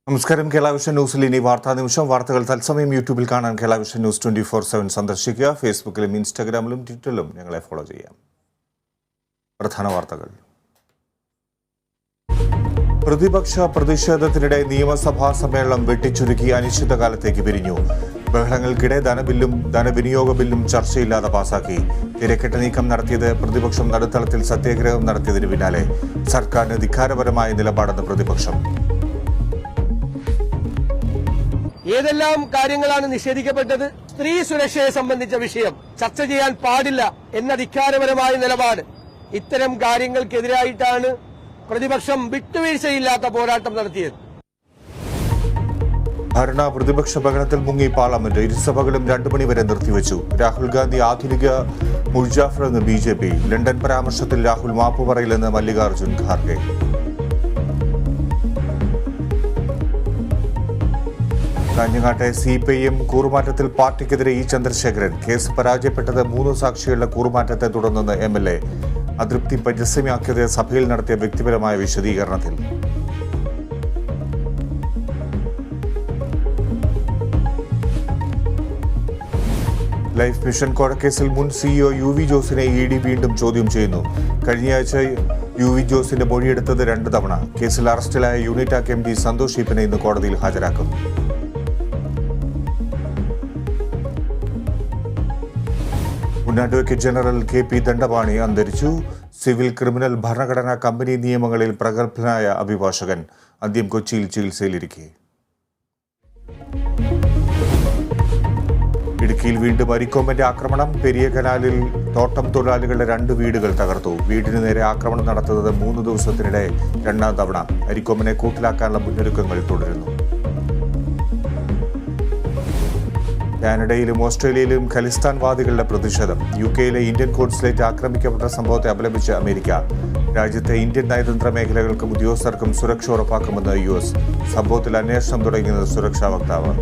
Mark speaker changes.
Speaker 1: നമസ്കാരം. കേരള വിഷൻ ന്യൂസിൽ ഇനി വാർത്താ നിമിഷം. വാർത്തകൾ തത്സമയം യൂട്യൂബിൽ കാണാൻ കേരള വിഷൻ ന്യൂസ് 24/7 സന്ദർശിക്കുക. ഫേസ്ബുക്കിലും ഇൻസ്റ്റാഗ്രാമിലും ട്വിറ്ററിലും ഞങ്ങളെ ഫോളോ ചെയ്യാം. പ്രധാന വാർത്തകൾ. പ്രതിപക്ഷ പ്രതിഷേധത്തിനിടെ നിയമസഭാ സമ്മേളനം വെട്ടിച്ചുരുക്കി അനിശ്ചിതകാലത്തേക്ക് പിരിഞ്ഞു. ബഹളങ്ങൾക്കിടെ ധനബില്ലും ധനവിനിയോഗ ബില്ലും ചർച്ചയില്ലാതെ പാസാക്കി. തിരക്കിട്ട നീക്കം നടത്തിയത് പ്രതിപക്ഷം നടുത്തളത്തിൽ സത്യാഗ്രഹം നടത്തിയതിന് പിന്നാലെ. സർക്കാരിന് ധിക്കാരപരമായ നിലപാടെന്ന് പ്രതിപക്ഷം.
Speaker 2: ഏതെല്ലാം കാര്യങ്ങളാണ് നിഷേധിക്കപ്പെട്ടത്? സ്ത്രീ സുരക്ഷയെ സംബന്ധിച്ച വിഷയം ചർച്ച ചെയ്യാൻ പാടില്ല എന്ന ധിക്കാരപരമായ നിലപാട്. ഇത്തരം കാര്യങ്ങൾക്കെതിരായിട്ടാണ് പ്രതിപക്ഷം വിട്ടുവീഴ്ചയില്ലാത്ത പോരാട്ടം നടത്തിയത്.
Speaker 1: ഭരണ പ്രതിപക്ഷ ബഹളത്തിൽ മുങ്ങി പാർലമെന്റ്. ഇരുസഭകളും 2 മണി വരെ നിർത്തിവെച്ചു. രാഹുൽ ഗാന്ധി ആധുനിക മുൾജാഫർ എന്ന് BJP. ലണ്ടൻ പരാമർശത്തിൽ രാഹുൽ മാപ്പ് പറയില്ലെന്ന് മല്ലികാർജുൻ ഖാർഗെ. കാഞ്ഞങ്ങാട്ടെ CPIM കൂറുമാറ്റത്തിൽ പാർട്ടിക്കെതിരെ E. ചന്ദ്രശേഖരൻ. കേസ് പരാജയപ്പെട്ടത് 3 സാക്ഷികളുടെ കൂറുമാറ്റത്തെ തുടർന്നെന്ന് MLA. അതൃപ്തി പരസ്യമാക്കിയത് സഭയിൽ നടത്തിയ വ്യക്തിപരമായ വിശദീകരണത്തിൽ. ലൈഫ് മിഷൻ കൊലക്കേസിൽ മുൻ CEO UV ജോസിനെ ED വീണ്ടും ചോദ്യം ചെയ്യുന്നു. കഴിഞ്ഞയാഴ്ച UV ജോസിന്റെ മൊഴിയെടുത്തത് 2 തവണ. കേസിൽ അറസ്റ്റിലായ യൂണിറ്റാക് MD സന്തോഷ് ഈപ്പനെ ഇന്ന് കോടതിയിൽ ഹാജരാക്കും. മുൻ അഡ്വക്കേറ്റ് ജനറൽ KP ദണ്ഡപാണി അന്തരിച്ചു. സിവിൽ, ക്രിമിനൽ, ഭരണഘടനാ, കമ്പനി നിയമങ്ങളിൽ പ്രഗത്ഭനായ അഭിഭാഷകൻ. അന്ത്യം കൊച്ചിയിൽ ചികിത്സയിലിരിക്കെ. ഇടുക്കിയിൽ വീണ്ടും അരിക്കൊമ്പന്റെ ആക്രമണം. പെരിയ കനാലിൽ തോട്ടം തൊഴിലാളികളുടെ 2 വീടുകൾ തകർത്തു. വീടിന് നേരെ ആക്രമണം നടത്തുന്നത് 3 ദിവസത്തിനിടെ 2ാം തവണ. അരിക്കൊമ്പനെ കൂട്ടിലാക്കാനുള്ള മുന്നൊരുക്കങ്ങൾ തുടരുന്നു. കാനഡയിലും ഓസ്ട്രേലിയയിലും ഖലിസ്ഥാൻവാദികളുടെ പ്രതിഷേധം. UK-യിലെ ഇന്ത്യൻ കോൺസുലേറ്റ് ആക്രമിക്കപ്പെട്ട സംഭവത്തെ അപലപിച്ച് അമേരിക്ക. രാജ്യത്തെ ഇന്ത്യൻ നയതന്ത്ര മേഖലകൾക്കും ഉദ്യോഗസ്ഥർക്കും സുരക്ഷ ഉറപ്പാക്കുമെന്ന് US. സംഭവത്തിൽ അന്വേഷണം തുടങ്ങിയെന്ന് സുരക്ഷാ വക്താവ്.